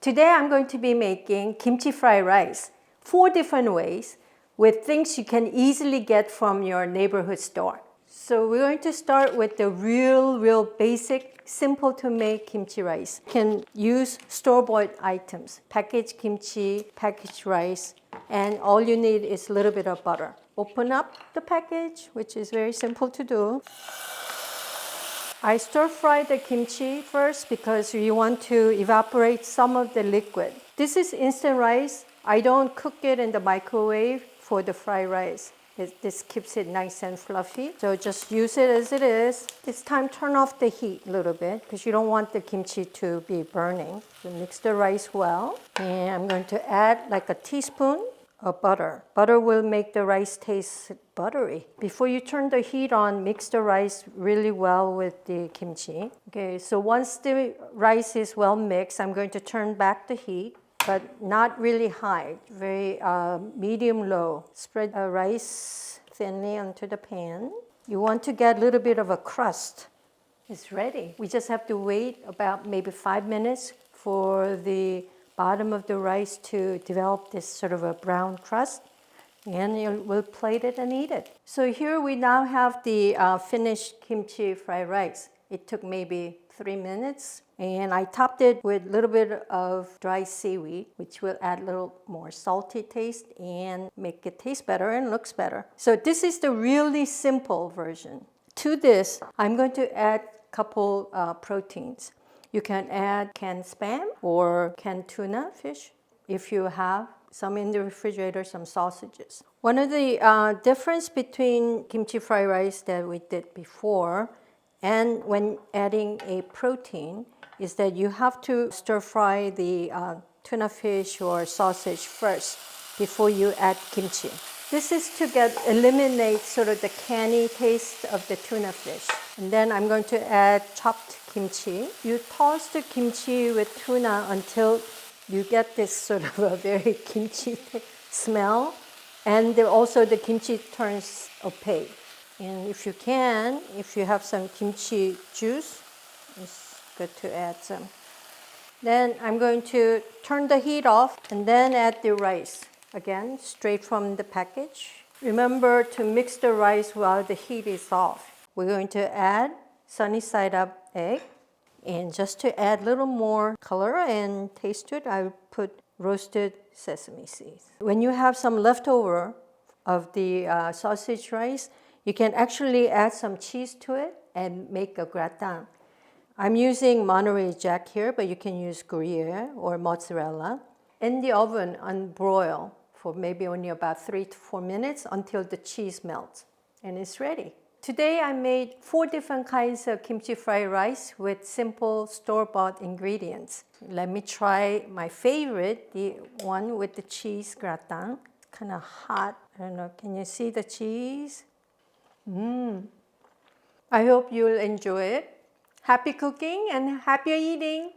Today I'm going to be making kimchi fried rice, 4 different ways with things you can easily get from your neighborhood store. So we're going to start with the real basic, simple to make kimchi rice. You can use store-bought items, packaged kimchi, packaged rice, and all you need is a little bit of butter. Open up the package, which is very simple to do. I stir-fry the kimchi first because you want to evaporate some of the liquid. This is instant rice. I don't cook it in the microwave for the fried rice. This keeps it nice and fluffy. So just use it as it is. This time turn off the heat a little bit because you don't want the kimchi to be burning. So mix the rice well. And I'm going to add like a teaspoon of butter. Butter will make the rice taste buttery. Before you turn the heat on, mix the rice really well with the kimchi. Okay, so once the rice is well mixed, I'm going to turn back the heat, but not really high, very medium-low. Spread the rice thinly onto the pan. You want to get a little bit of a crust. It's ready. We just have to wait about maybe 5 minutes for the bottom of the rice to develop this sort of a brown crust, and we'll plate it and eat it. So here we now have the finished kimchi fried rice. It took maybe 3 minutes, and I topped it with a little bit of dry seaweed, which will add a little more salty taste and make it taste better and looks better. So this is the really simple version. To this, I'm going to add a couple proteins. You can add canned spam or canned tuna fish if you have some in the refrigerator, some sausages. One of the difference between kimchi fried rice that we did before and when adding a protein is that you have to stir fry the tuna fish or sausage first before you add kimchi. This is to eliminate sort of the canny taste of the tuna fish. And then I'm going to add chopped kimchi. You toss the kimchi with tuna until you get this sort of a very kimchi smell. And also the kimchi turns opaque. And if you have some kimchi juice, it's good to add some. Then I'm going to turn the heat off and then add the rice. Again, straight from the package. Remember to mix the rice while the heat is off. We're going to add sunny side up egg. And just to add a little more color and taste to it, I put roasted sesame seeds. When you have some leftover of the sausage rice, you can actually add some cheese to it and make a gratin. I'm using Monterey Jack here, but you can use Gruyere or mozzarella. In the oven on broil for maybe only about 3 to 4 minutes until the cheese melts, and it's ready. Today I made 4 different kinds of kimchi fried rice with simple store-bought ingredients. Let me try my favorite, the one with the cheese gratin. It's kind of hot. I don't know, can you see the cheese? I hope you'll enjoy it. Happy cooking and happy eating!